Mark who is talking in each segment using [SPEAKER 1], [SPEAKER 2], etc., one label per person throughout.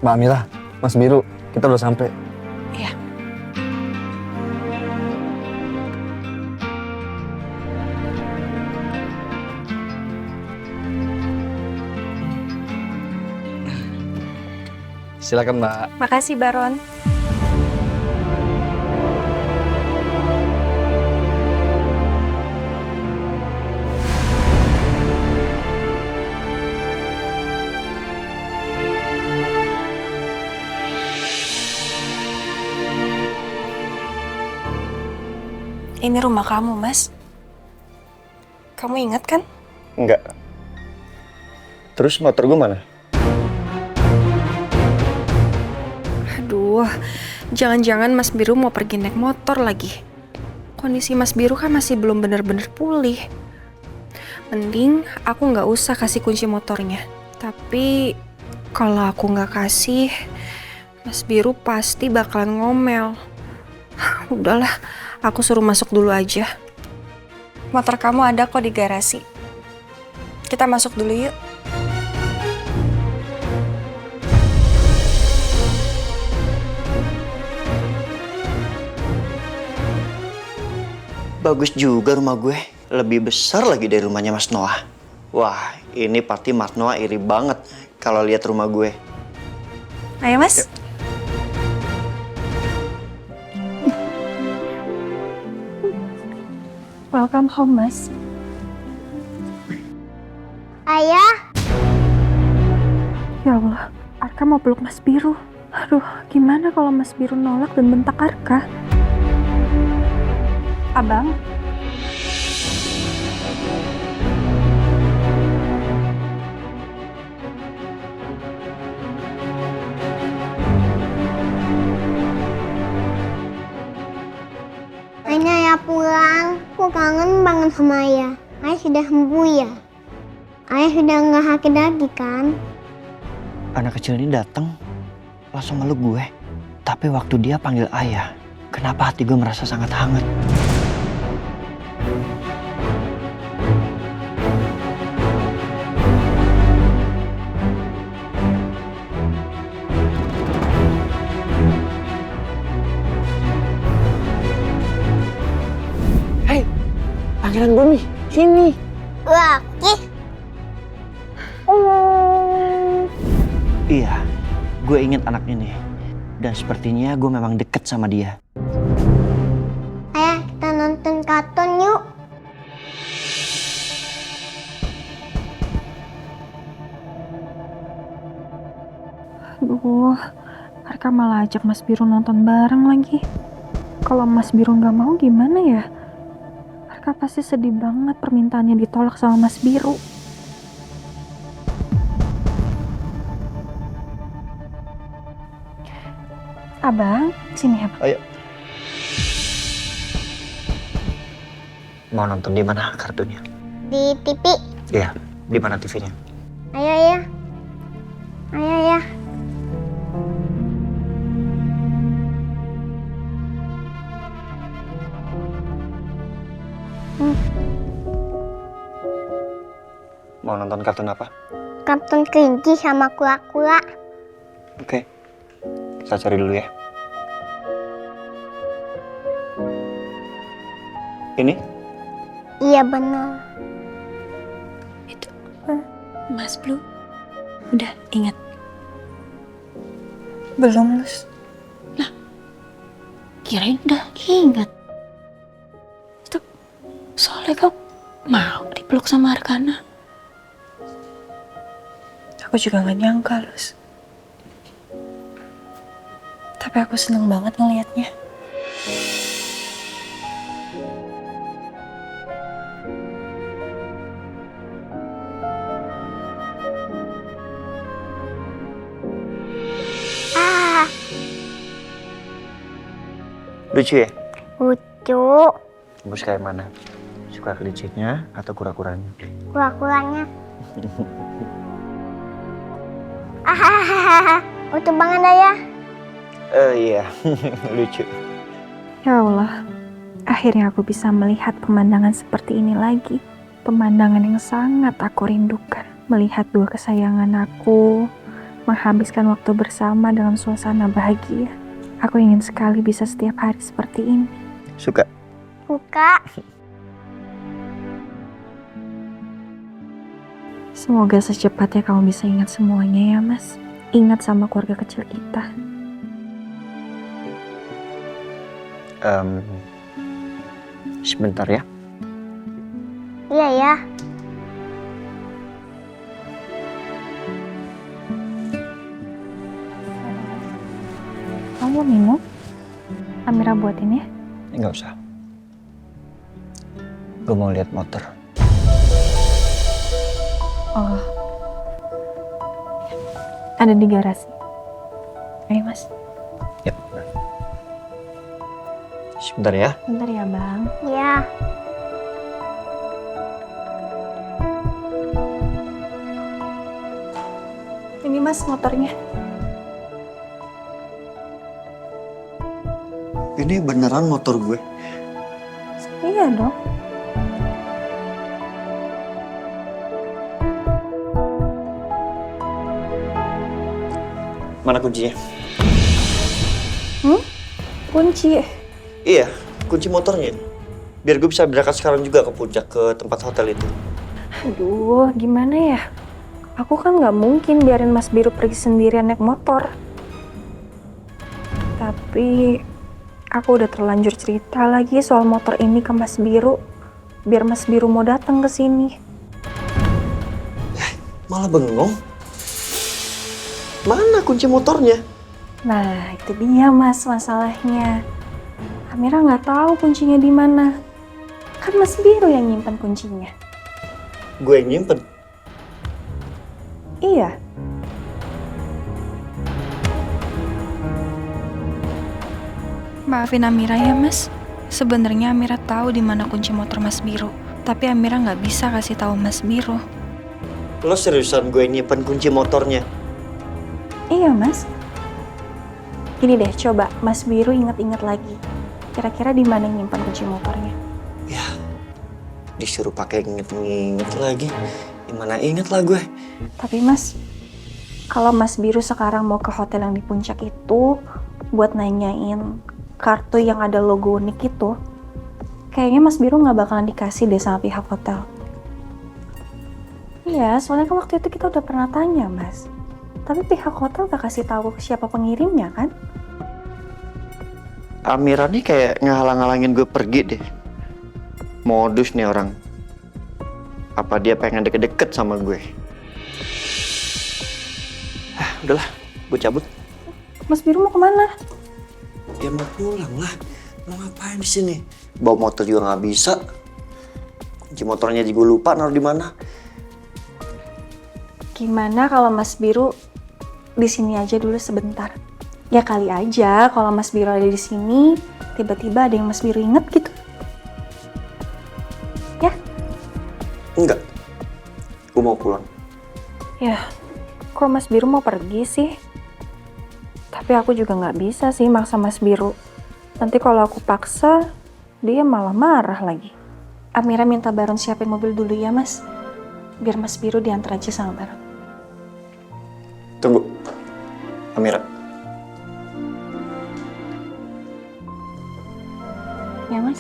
[SPEAKER 1] Mbak Amira, Mas Biru, kita udah sampai.
[SPEAKER 2] Iya.
[SPEAKER 1] Silakan Mbak.
[SPEAKER 2] Makasih Baron. Ini rumah kamu, Mas. Kamu ingat kan?
[SPEAKER 1] Enggak. Terus motor gue mana?
[SPEAKER 2] Aduh, jangan-jangan Mas Biru mau pergi naik motor lagi. Kondisi Mas Biru kan masih belum bener-bener pulih. Mending aku nggak usah kasih kunci motornya. Tapi kalau aku nggak kasih, Mas Biru pasti bakalan ngomel. Udahlah, aku suruh masuk dulu aja. Motor kamu ada kok di garasi. Kita masuk dulu yuk.
[SPEAKER 3] Bagus juga rumah gue. Lebih besar lagi dari rumahnya Mas Noah. Wah, ini pasti Mas Noah iri banget kalau lihat rumah gue.
[SPEAKER 2] Ayo Mas.
[SPEAKER 3] Yuk.
[SPEAKER 2] Welcome home, Mas.
[SPEAKER 4] Ayah,
[SPEAKER 2] Ya Allah, Arka mau peluk Mas Biru. Aduh, gimana kalau Mas Biru nolak dan bentak Arka? Abang?
[SPEAKER 4] hanya ya pulang. Aku kangen banget sama ayah. Ayah sudah sembuh ya? Ayah sudah nggak sakit lagi kan?
[SPEAKER 3] Anak kecil ini datang langsung meluk gue. Tapi waktu dia panggil ayah, kenapa hati gue merasa sangat hangat? Hei, panggilan Bumi, sini.
[SPEAKER 4] Wah,
[SPEAKER 3] Iya, gue inget anak ini. Dan sepertinya gue memang deket sama dia.
[SPEAKER 4] ayah kita nonton kartun yuk.
[SPEAKER 2] Aduh, Arka malah ajak Mas Biru nonton bareng lagi. Kalau Mas Biru nggak mau gimana ya? Arka pasti sedih banget permintaannya ditolak sama Mas Biru. Abang, sini abang.
[SPEAKER 3] Ayo. Mau nonton di mana kartunya?
[SPEAKER 4] Di TV.
[SPEAKER 3] Iya, di mana TV-nya?
[SPEAKER 4] Ayo ya. Ayo ya.
[SPEAKER 3] Mau nonton kartun apa?
[SPEAKER 4] Kartun kelinci sama kura-kura.
[SPEAKER 3] Oke, saya cari dulu ya. Ini?
[SPEAKER 4] Iya benar.
[SPEAKER 2] Itu Mas Blue. Udah ingat? Belum, Lus. Lah, kirain udah ingat. Itu soalnya kau mau dipeluk sama Arkana. Aku juga gak nyangka, Lus. Tapi aku seneng banget ngelihatnya.
[SPEAKER 4] Ah,
[SPEAKER 3] Lucu ya?
[SPEAKER 4] lucu.
[SPEAKER 3] Kamu suka yang mana? Suka kelincinya atau kura-kuranya?
[SPEAKER 4] Kura-kuranya. Hahaha, lucu banget ayah.
[SPEAKER 3] Oh iya, lucu.
[SPEAKER 2] Ya Allah, akhirnya aku bisa melihat pemandangan seperti ini lagi. Pemandangan yang sangat aku rindukan. Melihat dua kesayangan aku menghabiskan waktu bersama dengan suasana bahagia. Aku ingin sekali bisa setiap hari seperti ini.
[SPEAKER 1] Suka?
[SPEAKER 4] Suka.
[SPEAKER 2] Semoga secepatnya kamu bisa ingat semuanya ya, Mas. Ingat sama keluarga kecil kita.
[SPEAKER 3] Sebentar ya.
[SPEAKER 4] Iya ya.
[SPEAKER 2] Kamu mau minum? Amira buatin ya.
[SPEAKER 3] Nggak usah. Gue mau lihat motor.
[SPEAKER 2] Oh. Ada di garasi. Ayo, Mas.
[SPEAKER 3] Ya. Sebentar ya.
[SPEAKER 2] Bentar ya, Bang.
[SPEAKER 4] Ya.
[SPEAKER 2] Ini, Mas, motornya.
[SPEAKER 3] Ini beneran motor gue.
[SPEAKER 2] Iya dong.
[SPEAKER 3] Mana kuncinya?
[SPEAKER 2] Kunci.
[SPEAKER 3] Iya, kunci motornya. Biar gue bisa berangkat sekarang juga ke puncak, ke tempat hotel itu.
[SPEAKER 2] Aduh, gimana ya? Aku kan nggak mungkin biarin Mas Biru pergi sendirian naik motor. Tapi aku udah terlanjur cerita lagi soal motor ini ke Mas Biru, biar Mas Biru mau datang ke sini.
[SPEAKER 3] Malah bengong. Mana kunci motornya?
[SPEAKER 2] Nah, itu dia, Mas, masalahnya. Amira nggak tahu kuncinya di mana. Kan Mas Biru yang nyimpan kuncinya.
[SPEAKER 3] Gue yang nyimpen.
[SPEAKER 2] Iya. Maafin Amira ya, Mas. Sebenarnya Amira tahu di mana kunci motor Mas Biru, tapi Amira nggak bisa kasih tahu Mas Biru.
[SPEAKER 3] Lo seriusan gue yang nyimpen kunci motornya?
[SPEAKER 2] Iya, Mas. Gini deh, coba Mas Biru ingat-ingat lagi. Kira-kira di mana nyimpan kunci motornya?
[SPEAKER 3] Ya, disuruh pakai nginget-nginget lagi. Gimana inget lah gue.
[SPEAKER 2] Tapi Mas, kalau Mas Biru sekarang mau ke hotel yang di puncak itu buat nanyain kartu yang ada logo unik itu, kayaknya Mas Biru nggak bakalan dikasih deh sama pihak hotel. Iya, soalnya kan waktu itu kita udah pernah tanya, Mas. Tapi pihak hotel gak kasih tahu siapa pengirimnya kan?
[SPEAKER 3] Amira nih kayak ngehalang-halangin gue pergi deh. Modus nih orang. Apa dia pengen deket-deket sama gue? Udahlah, gue cabut.
[SPEAKER 2] Mas Biru mau kemana?
[SPEAKER 3] Ya mau pulang lah. Mau ngapain di sini? Bawa motor juga nggak bisa. Kunci motornya juga lupa naruh di mana.
[SPEAKER 2] Gimana kalau Mas Biru di sini aja dulu sebentar? Ya kali aja kalau Mas Biru ada di sini, tiba-tiba ada yang Mas Biru inget gitu. Ya?
[SPEAKER 3] Enggak. Gue mau pulang.
[SPEAKER 2] Ya, kok Mas Biru mau pergi sih? Tapi aku juga nggak bisa sih maksa Mas Biru. Nanti kalau aku paksa, dia malah marah lagi. Amira minta Baron siapin mobil dulu ya, Mas. Biar Mas Biru diantar aja sama Baron.
[SPEAKER 3] Tunggu. Amira.
[SPEAKER 2] Ya, Mas?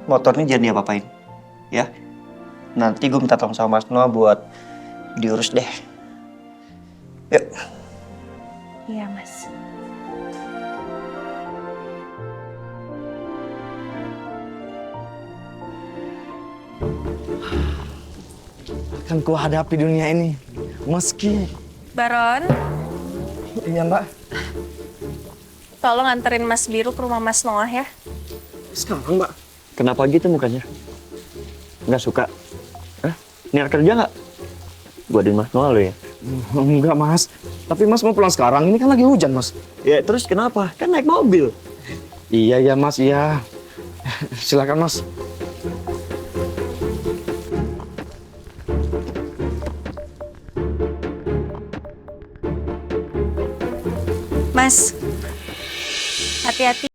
[SPEAKER 3] Motornya jangan diapa-apain. Ya. Nanti gue minta tolong sama Mas Noah buat diurus deh. Yuk.
[SPEAKER 2] Iya, Mas.
[SPEAKER 1] Akan ku hadapi dunia ini. Meski...
[SPEAKER 2] Baron,
[SPEAKER 1] Iya, Mbak.
[SPEAKER 2] tolong anterin Mas Biru ke rumah Mas Noah ya.
[SPEAKER 1] Sekarang, Mbak.
[SPEAKER 3] Kenapa gitu mukanya? Nggak suka? Hah? Niat kerja nggak? Gua di Mas Noah lo ya?
[SPEAKER 1] Enggak, Mas. Tapi Mas mau pulang sekarang. Ini kan lagi hujan, Mas.
[SPEAKER 3] Ya terus kenapa? Kan naik mobil.
[SPEAKER 1] Iya, ya, Mas. Iya. Silakan, Mas.
[SPEAKER 2] Mas, hati-hati